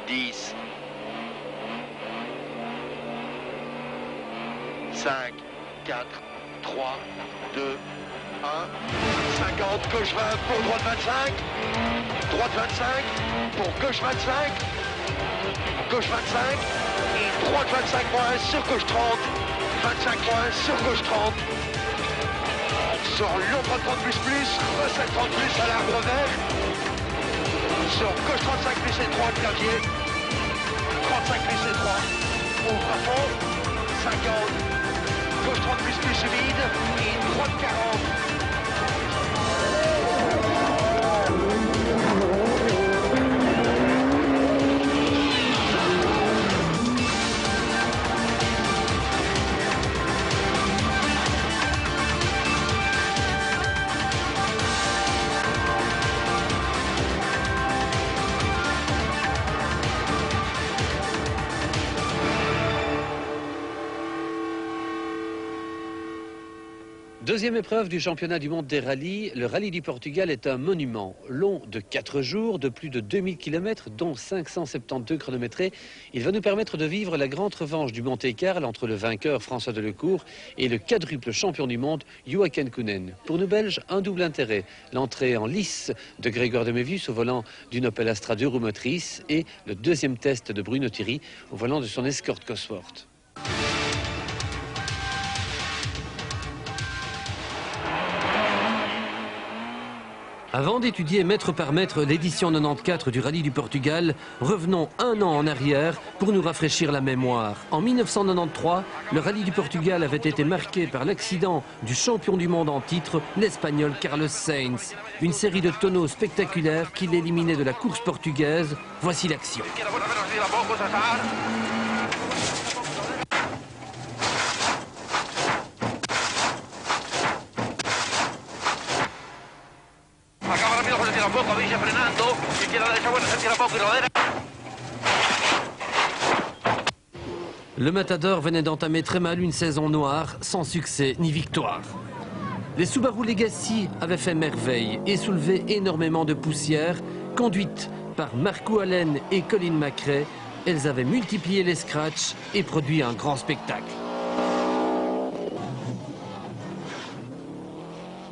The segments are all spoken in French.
10, 5, 4, 3, 2, 1, 50, gauche 20 pour droite 25, droite 25, pour gauche 25, gauche 25, et droite 25 moins sur gauche 30, 25 moins sur gauche 30, sur l'ombre 30 plus, recette 30 plus à l'arbre vert, sur gauche 35 plus et 3 clavier, 35 plus et 3, ouvre à fond, 50, gauche 30 plus vide, et droite 40. Deuxième épreuve du championnat du monde des rallyes, le rallye du Portugal est un monument. Long de 4 jours, de plus de 2000 km, dont 572 chronométrés, il va nous permettre de vivre la grande revanche du Monte-Carlo entre le vainqueur François Delecour et le quadruple champion du monde Joachim Koenen. Pour nous Belges, un double intérêt. L'entrée en lice de Grégoire de Mévius au volant d'une Opel Astra 2 roues motrices et le deuxième test de Bruno Thierry au volant de son Escort Cosworth. Avant d'étudier mètre par mètre l'édition 94 du Rallye du Portugal, revenons un an en arrière pour nous rafraîchir la mémoire. En 1993, le Rallye du Portugal avait été marqué par l'accident du champion du monde en titre, l'Espagnol Carlos Sainz. Une série de tonneaux spectaculaires qui l'éliminaient de la course portugaise. Voici l'action. Le Matador venait d'entamer très mal une saison noire, sans succès ni victoire. Les Subaru Legacy avaient fait merveille et soulevé énormément de poussière. Conduites par Marco Allen et Colin McRae, elles avaient multiplié les scratchs et produit un grand spectacle.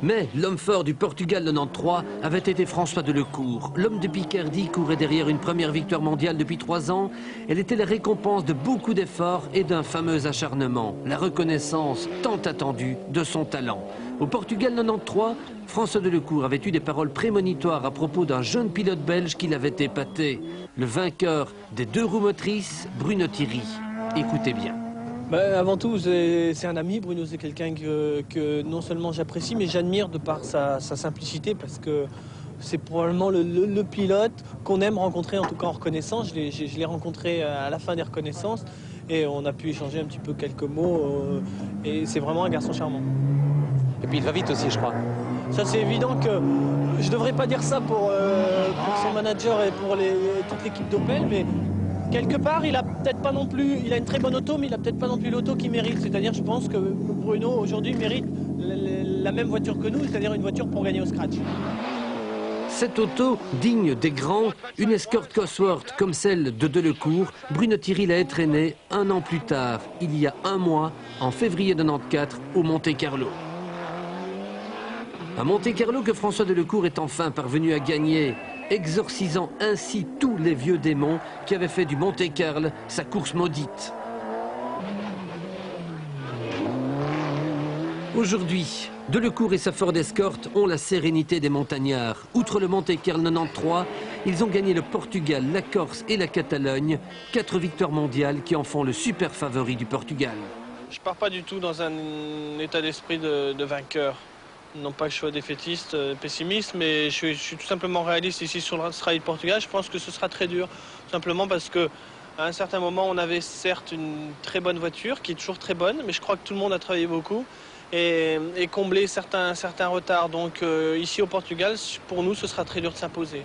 Mais l'homme fort du Portugal 93 avait été François Delecour. L'homme de Picardie courait derrière une première victoire mondiale depuis 3 ans. Elle était la récompense de beaucoup d'efforts et d'un fameux acharnement. La reconnaissance tant attendue de son talent. Au Portugal 93, François Delecour avait eu des paroles prémonitoires à propos d'un jeune pilote belge qui l'avait épaté. Le vainqueur des 2 roues motrices, Bruno Thierry. Écoutez bien. Avant tout, c'est un ami. Bruno, c'est quelqu'un que non seulement j'apprécie, mais j'admire de par sa simplicité, parce que c'est probablement le pilote qu'on aime rencontrer, en tout cas en reconnaissance. Je l'ai rencontré à la fin des reconnaissances et on a pu échanger un petit peu quelques mots. Et c'est vraiment un garçon charmant. Et puis il va vite aussi, je crois. Ça, c'est évident que je ne devrais pas dire ça pour son manager et pour toute l'équipe d'Opel, mais quelque part, il a peut-être pas non plus, il a une très bonne auto, mais il a peut-être pas non plus l'auto qu'il mérite. C'est-à-dire, je pense que Bruno aujourd'hui mérite la même voiture que nous, c'est-à-dire une voiture pour gagner au scratch. Cette auto, digne des grands, une Escort Cosworth comme celle de Delecour, Bruno Thierry l'a traînée 1 an plus tard, il y a 1 mois, en février 94, au Monte-Carlo. À Monte-Carlo que François Delecour est enfin parvenu à gagner, exorcisant ainsi tous les vieux démons qui avaient fait du Monte-Carlo sa course maudite. Aujourd'hui, Delecour et sa Ford Escort ont la sérénité des montagnards. Outre le Monte-Carlo 93, ils ont gagné le Portugal, la Corse et la Catalogne. 4 victoires mondiales qui en font le super favori du Portugal. Je pars pas du tout dans un état d'esprit de vainqueur. Non pas que je sois défaitiste, pessimiste, mais je suis tout simplement réaliste ici sur le Rallye de Portugal. Je pense que ce sera très dur, simplement parce que à un certain moment, on avait certes une très bonne voiture, qui est toujours très bonne, mais je crois que tout le monde a travaillé beaucoup et comblé certains retards. Donc ici au Portugal, pour nous, ce sera très dur de s'imposer.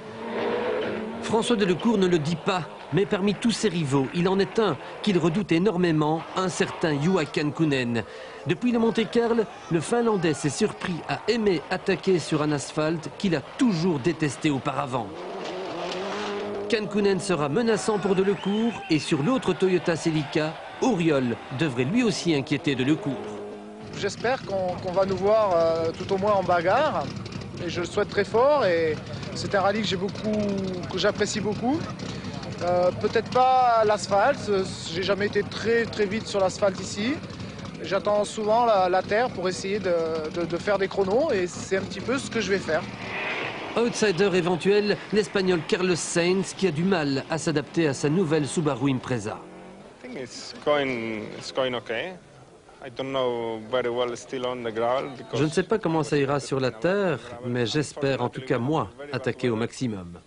François Delecour ne le dit pas, mais parmi tous ses rivaux, il en est un qu'il redoute énormément, un certain Joachim Koenen. Depuis le Monte-Carlo, le Finlandais s'est surpris à aimer attaquer sur un asphalte qu'il a toujours détesté auparavant. Kankkunen sera menaçant pour Delecourt et sur l'autre Toyota Celica, Auriol devrait lui aussi inquiéter Delecourt. J'espère qu'on va nous voir tout au moins en bagarre et je le souhaite très fort et c'est un rallye que j'apprécie beaucoup. Peut-être pas l'asphalte, j'ai jamais été très vite sur l'asphalte ici. J'attends souvent la terre pour essayer de faire des chronos et c'est un petit peu ce que je vais faire. Outsider éventuel, l'Espagnol Carlos Sainz qui a du mal à s'adapter à sa nouvelle Subaru Impreza. Je ne sais pas comment ça ira sur la terre, mais j'espère en tout cas moi attaquer au maximum.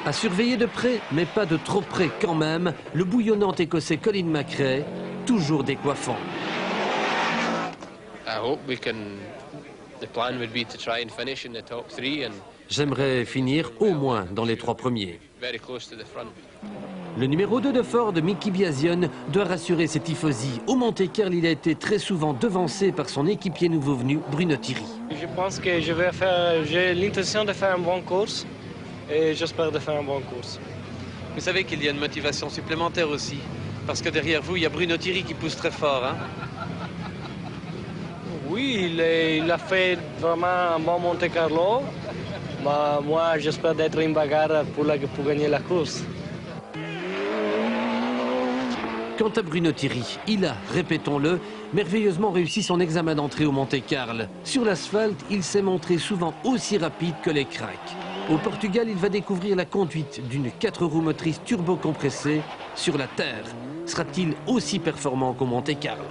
À surveiller de près, mais pas de trop près quand même, le bouillonnant écossais Colin McRae, toujours décoiffant. J'aimerais finir au moins dans les 3 premiers. Le numéro 2 de Ford, Mickey Biasion, doit rassurer ses tifosi. Au Monte-Carlo, il a été très souvent devancé par son équipier nouveau venu, Bruno Thierry. Je pense que j'ai l'intention de faire une bonne course et j'espère de faire une bonne course. Vous savez qu'il y a une motivation supplémentaire aussi, parce que derrière vous, il y a Bruno Thierry qui pousse très fort. Hein? Oui, il a fait vraiment un bon Monte-Carlo. Moi, j'espère d'être une bagarre pour gagner la course. Quant à Bruno Thierry, il a, répétons-le, merveilleusement réussi son examen d'entrée au Monte-Carlo. Sur l'asphalte, il s'est montré souvent aussi rapide que les cracks. Au Portugal, il va découvrir la conduite d'une 4 roues motrices turbo-compressée sur la terre. Sera-t-il aussi performant qu'au Monte-Carlo?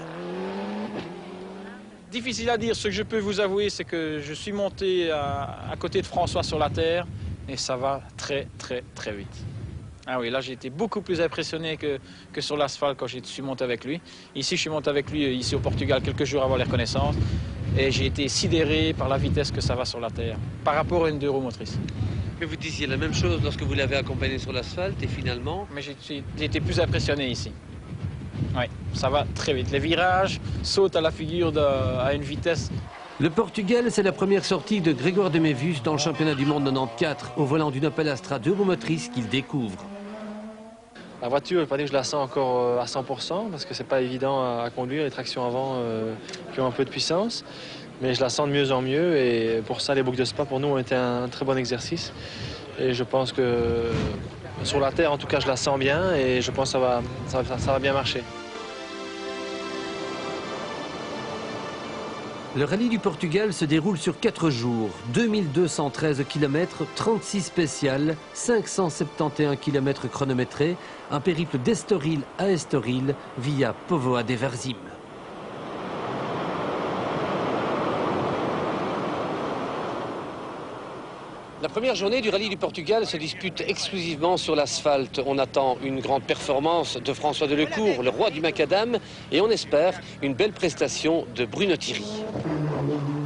Difficile à dire. Ce que je peux vous avouer, c'est que je suis monté à côté de François sur la terre et ça va très vite. Ah oui, là j'ai été beaucoup plus impressionné que sur l'asphalte quand je suis monté avec lui. Ici, je suis monté avec lui ici au Portugal quelques jours avant les reconnaissances et j'ai été sidéré par la vitesse que ça va sur la terre par rapport à une 2 roues motrices. Mais vous disiez la même chose lorsque vous l'avez accompagné sur l'asphalte et finalement... Mais j'ai été plus impressionné ici. Oui, ça va très vite. Les virages sautent à la figure à une vitesse. Le Portugal, c'est la première sortie de Grégoire de Mévus dans le championnat du monde 94 au volant d'une Opel Astra 2 roues motrices qu'il découvre. La voiture, je ne vais pas dire que je la sens encore à 100% parce que c'est pas évident à conduire, les tractions avant qui ont un peu de puissance. Mais je la sens de mieux en mieux et pour ça, les boucles de Spa pour nous ont été un très bon exercice. Et je pense que sur la terre, en tout cas, je la sens bien et je pense que ça va bien marcher. Le rallye du Portugal se déroule sur 4 jours, 2213 km, 36 spéciales, 571 km chronométrés, un périple d'Estoril à Estoril via Póvoa de Varzim. La première journée du rallye du Portugal se dispute exclusivement sur l'asphalte. On attend une grande performance de François Delecourt, le roi du macadam, et on espère une belle prestation de Bruno Thierry.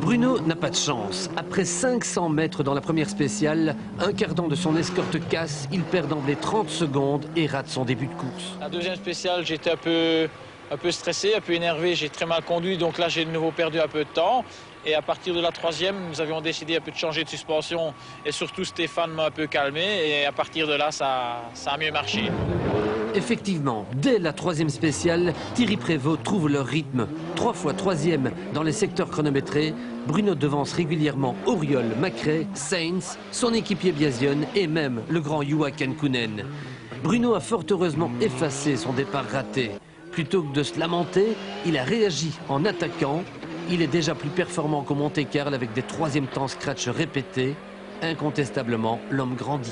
Bruno n'a pas de chance. Après 500 mètres dans la première spéciale, un cardan de son escorte casse, il perd d'emblée 30 secondes et rate son début de course. La deuxième spéciale, j'étais un peu stressé, un peu énervé, j'ai très mal conduit, donc là j'ai de nouveau perdu un peu de temps. Et à partir de la troisième, nous avions décidé un peu de changer de suspension et surtout Stéphane m'a un peu calmé et à partir de là, ça a mieux marché. Effectivement, dès la troisième spéciale, Thierry Prévost trouve leur rythme. 3 fois troisième dans les secteurs chronométrés, Bruno devance régulièrement Auriol, McRae, Sainz, son équipier Biasion et même le grand Juha Kankkunen. Bruno a fort heureusement effacé son départ raté. Plutôt que de se lamenter, il a réagi en attaquant. Il est déjà plus performant qu'au Monte-Carlo avec des troisièmes temps scratch répétés. Incontestablement, l'homme grandit.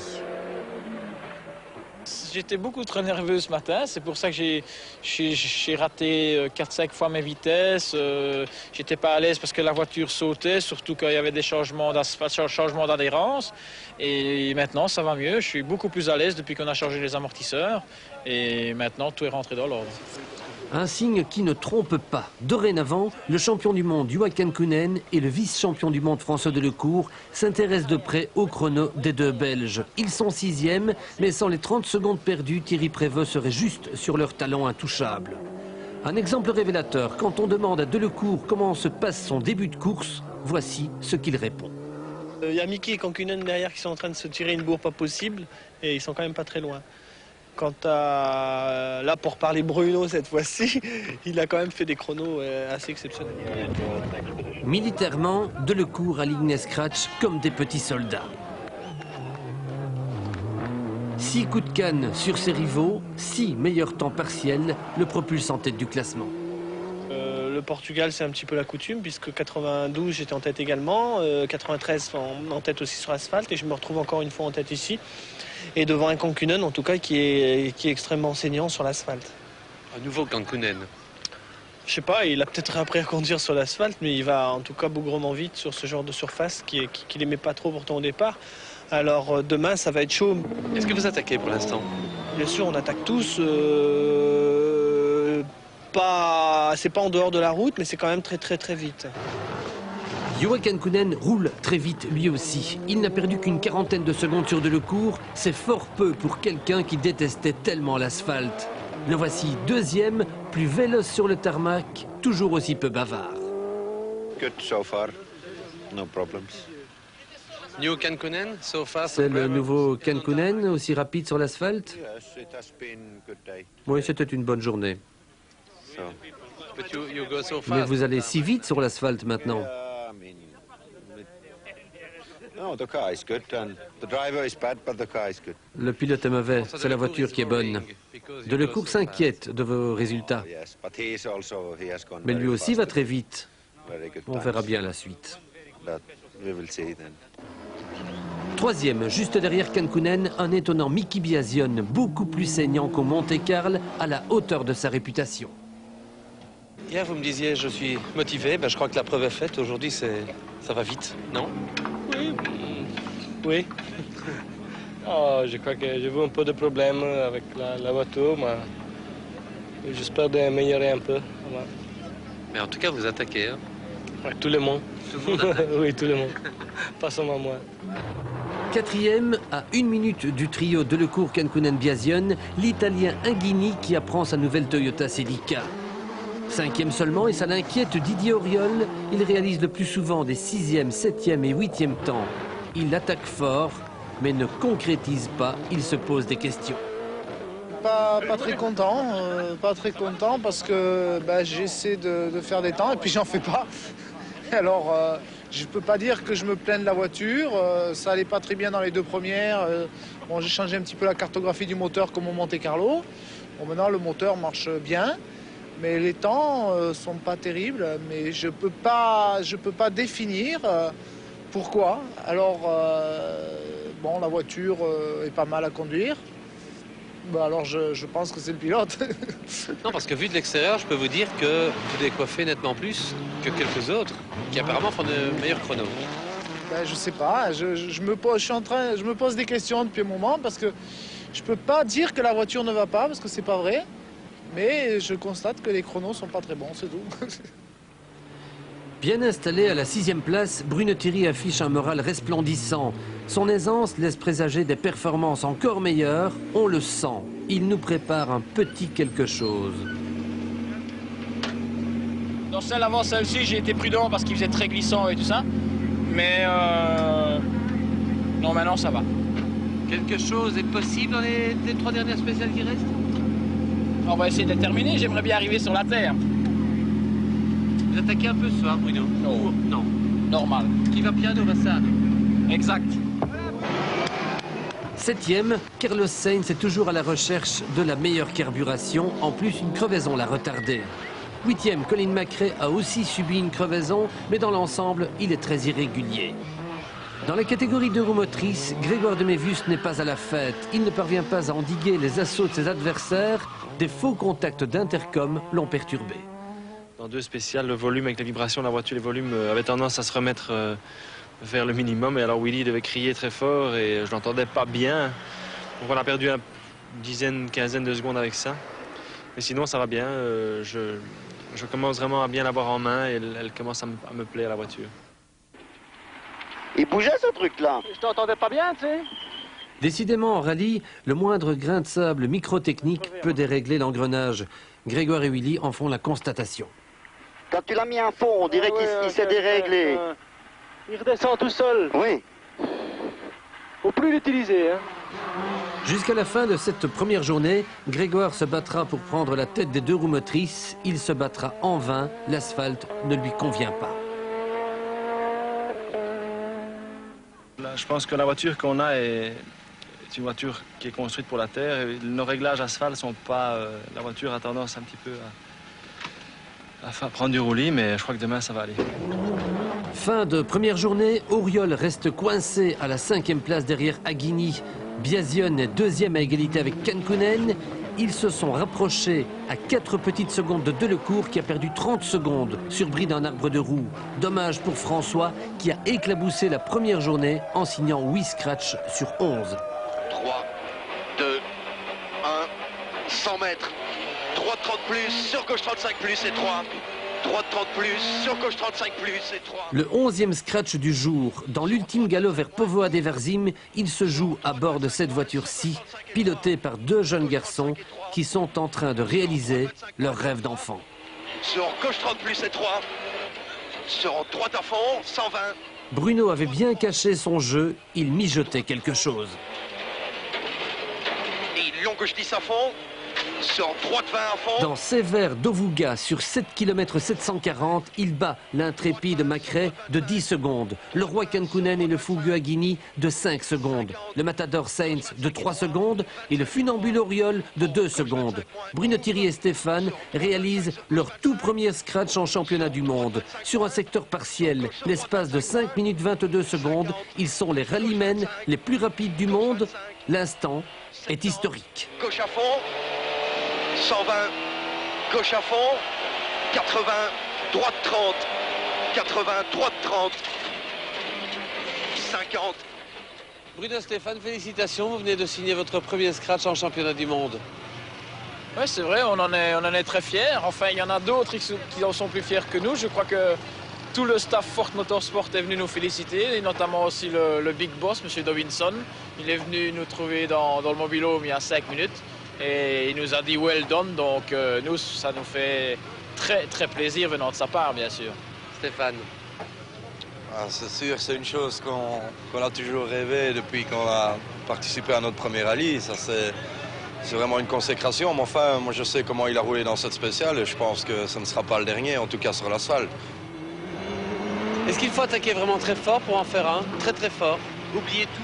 J'étais beaucoup trop nerveux ce matin, c'est pour ça que j'ai raté 4-5 fois mes vitesses. J'étais pas à l'aise parce que la voiture sautait, surtout quand il y avait des changements d'adhérence. Et maintenant, ça va mieux. Je suis beaucoup plus à l'aise depuis qu'on a changé les amortisseurs. Et maintenant, tout est rentré dans l'ordre. Un signe qui ne trompe pas. Dorénavant, le champion du monde Juha Kankkunen et le vice-champion du monde François Delecourt s'intéressent de près au chrono des 2 Belges. Ils sont 6e, mais sans les 30 secondes perdues, Thierry Prévost serait juste sur leur talon intouchable. Un exemple révélateur, quand on demande à Delecourt comment se passe son début de course, voici ce qu'il répond. Il y a Mickey et Kankkunen derrière qui sont en train de se tirer une bourre pas possible et ils sont quand même pas très loin. Quant à, là pour parler Bruno cette fois-ci, il a quand même fait des chronos assez exceptionnels. Militairement, Delecourt aligne les scratchs comme des petits soldats. 6 coups de canne sur ses rivaux, 6 meilleurs temps partiels, le propulse en tête du classement. Le Portugal, c'est un petit peu la coutume, puisque 92, j'étais en tête également, 93 en tête aussi sur asphalte, et je me retrouve encore une fois en tête ici. Et devant un Kankkunen, en tout cas, qui est extrêmement enseignant sur l'asphalte. Un nouveau Kankkunen. Je sais pas, il a peut-être appris à conduire sur l'asphalte, mais il va en tout cas bougrement vite sur ce genre de surface qu'il n'aimait pas trop pourtant au départ. Alors demain, ça va être chaud. Est-ce que vous attaquez pour l'instant? Bien sûr, on attaque tous. C'est pas en dehors de la route, mais c'est quand même très très très vite. Juha Kankkunen roule très vite lui aussi. Il n'a perdu qu'une quarantaine de secondes sur Delecourt. C'est fort peu pour quelqu'un qui détestait tellement l'asphalte. Le voici deuxième, plus véloce sur le tarmac, toujours aussi peu bavard. Good so far, no problems. New Kankkunen, so far. C'est le nouveau Kankkunen, aussi rapide sur l'asphalte? Yes, it has been good day. Oui, c'était une bonne journée. So. But you go so fast. Mais vous allez si vite sur l'asphalte maintenant. No, the car is good and the driver is bad, but the car is good. Le pilote est mauvais, c'est la voiture qui est bonne. Delecourt s'inquiète de vos résultats. Yes, but he has gone Mais lui very aussi fast. va très vite. Very good On times. verra bien la suite. But we will see then. Troisième, juste derrière Kankkunen, un étonnant Mickey Biasion, beaucoup plus saignant qu'au Monte-Carlo, à la hauteur de sa réputation. Hier, vous me disiez, je suis motivé. Ben, je crois que la preuve est faite. Aujourd'hui, ça va vite, non? Oui. Oui. Oh, je crois que j'ai vu un peu de problèmes avec la voiture, mais j'espère d'améliorer un peu. Voilà. Mais en tout cas, vous attaquez, hein? Ouais, tout le monde. Tout le monde attaque. Oui, tout le monde. Pas seulement moi. Quatrième, à 1 minute du trio Delecourt, Kankkunen, Biasion, l'Italien Inghini qui apprend sa nouvelle Toyota Celica. Cinquième seulement, et ça l'inquiète, Didier Auriol. Il réalise le plus souvent des 6e, 7e et 8e temps. Il attaque fort, mais ne concrétise pas. Il se pose des questions. Pas très content, parce que j'essaie de faire des temps et puis j'en fais pas. Alors je peux pas dire que je me plains de la voiture, ça allait pas très bien dans les 2 premières. Bon, j'ai changé un petit peu la cartographie du moteur comme au Monte-Carlo. Bon, maintenant le moteur marche bien, mais les temps sont pas terribles. Mais je peux pas définir pourquoi. Alors bon, la voiture est pas mal à conduire. Alors je pense que c'est le pilote. Non, parce que vu de l'extérieur, je peux vous dire que vous décoiffez nettement plus que quelques autres qui apparemment font de meilleurs chronos. Je sais pas, je me pose des questions depuis un moment parce que je peux pas dire que la voiture ne va pas parce que c'est pas vrai, mais je constate que les chronos sont pas très bons, c'est tout. Bien installé à la 6e place, Bruno Thierry affiche un moral resplendissant. Son aisance laisse présager des performances encore meilleures. On le sent. Il nous prépare un petit quelque chose. Dans celle avant celle-ci, j'ai été prudent parce qu'il faisait très glissant et tout ça. Mais non, maintenant ça va. Quelque chose est possible dans les 3 dernières spéciales qui restent? On va essayer de terminer. J'aimerais bien arriver sur la terre. Vous attaquez un peu ce soir, Bruno? Non. Non. Normal. Qui va piano va ça? Exact. 7e, Carlos Sainz est toujours à la recherche de la meilleure carburation. En plus, une crevaison l'a retardé. 8e, Colin McRae a aussi subi une crevaison, mais dans l'ensemble, il est très irrégulier. Dans la catégorie de roues motrices, Grégoire de Mévus n'est pas à la fête. Il ne parvient pas à endiguer les assauts de ses adversaires. Des faux contacts d'intercom l'ont perturbé. Dans 2 spéciales, le volume avec les vibrations de la voiture, les volumes avaient tendance à se remettre vers le minimum. Et alors Willy devait crier très fort et je l'entendais pas bien. Donc on a perdu une dizaine, quinzaine de secondes avec ça. Mais sinon ça va bien. Je commence vraiment à bien l'avoir en main et elle commence à me plaire la voiture. Il bougeait ce truc-là. Je t'entendais pas bien, tu sais. Décidément, en rallye, le moindre grain de sable microtechnique peut dérégler l'engrenage. Grégoire et Willy en font la constatation. Quand tu l'as mis à fond, on dirait qu'il s'est déréglé. Il redescend tout seul. Oui. Faut plus l'utiliser. Hein. Jusqu'à la fin de cette première journée, Grégoire se battra pour prendre la tête des deux roues motrices. Il se battra en vain, l'asphalte ne lui convient pas. Là, je pense que la voiture qu'on a est une voiture qui est construite pour la terre. Et nos réglages asphalte sont pas... la voiture a tendance un petit peu à prendre du roulis, mais je crois que demain ça va aller. Fin de première journée, Auriol reste coincé à la 5e place derrière Aghini. Biasion est 2e à égalité avec Kankkunen. Ils se sont rapprochés à 4 petites secondes de Delecourt qui a perdu 30 secondes sur bris d'un arbre de roue. Dommage pour François qui a éclaboussé la première journée en signant 8 scratchs sur 11. 3, 2, 1, 100 mètres. 3 de 30 plus, sur gauche 35 plus et 3. 3 de 30 plus, sur gauche 35 plus et 3. Le 11e scratch du jour. Dans l'ultime galop vers Povoa des Verzim, il se joue à bord de cette voiture-ci, pilotée par 2 jeunes garçons qui sont en train de réaliser leur rêve d'enfant. Sur gauche 30 plus et 3. Sur droite à fond, 120. Bruno avait bien caché son jeu, il mijotait quelque chose. Et long gauche 10 à fond. Sur droite 20 à fond. Dans Sévère d'Ovuga, sur 7 km 740, il bat l'intrépide Macrae de 10 secondes, le roi Kankkunen et le fougueux Aghini de 5 secondes, le matador Sainz de 3 secondes et le funambule Auriol de 2 secondes. Bruno Thierry et Stéphane réalisent leur tout premier scratch en championnat du monde. Sur un secteur partiel, l'espace de 5 minutes 22 secondes, ils sont les rallymen les plus rapides du monde. L'instant est historique. Gauche à fond. 120, gauche à fond, 80, droite 30, 80, droite 30, 50. Bruno, Stéphane, félicitations, vous venez de signer votre premier scratch en championnat du monde. Oui, c'est vrai, on en est très fiers. Enfin, il y en a d'autres qui en sont plus fiers que nous. Je crois que tout le staff Ford Motorsport est venu nous féliciter, et notamment aussi le big boss, M. Dawinson. Il est venu nous trouver dans le mobil-home il y a 5 minutes. Et il nous a dit well done, donc nous, ça nous fait très très plaisir venant de sa part, bien sûr. Stéphane. Ah, c'est sûr, c'est une chose qu'on a toujours rêvé depuis qu'on a participé à notre premier rallye. Ça, c'est vraiment une consécration. Mais enfin, moi je sais comment il a roulé dans cette spéciale et je pense que ce ne sera pas le dernier, en tout cas sur l'asphalte. Est-ce qu'il faut attaquer vraiment très fort pour en faire un? Très très fort. Oubliez tout.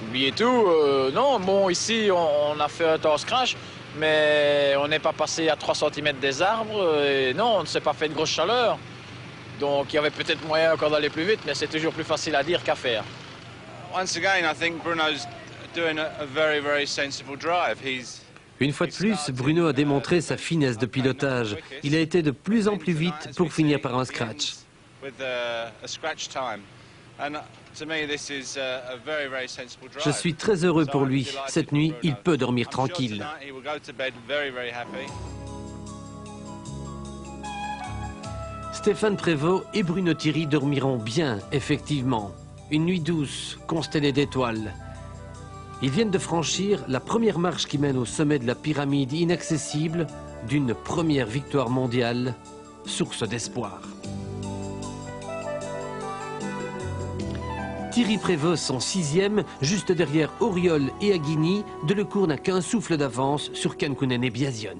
Oubliez tout, non, bon, ici on a fait un temps scratch, mais on n'est pas passé à 3 cm des arbres, et non, on ne s'est pas fait de grosse chaleur. Donc il y avait peut-être moyen encore d'aller plus vite, mais c'est toujours plus facile à dire qu'à faire. Once again, I think Bruno's doing a very, very sensible drive. Une fois de plus, Bruno a démontré sa finesse de pilotage. Il a été de plus en plus vite pour finir par un scratch. Je suis très heureux pour lui. Cette nuit, il peut dormir tranquille. Stéphane Prévost et Bruno Thierry dormiront bien, effectivement. Une nuit douce, constellée d'étoiles. Ils viennent de franchir la première marche qui mène au sommet de la pyramide inaccessible d'une première victoire mondiale, source d'espoir. Thierry Prévost, son 6e, juste derrière Auriol et Aghini. Delecourt n'a qu'un souffle d'avance sur Kankkunen et Biasion.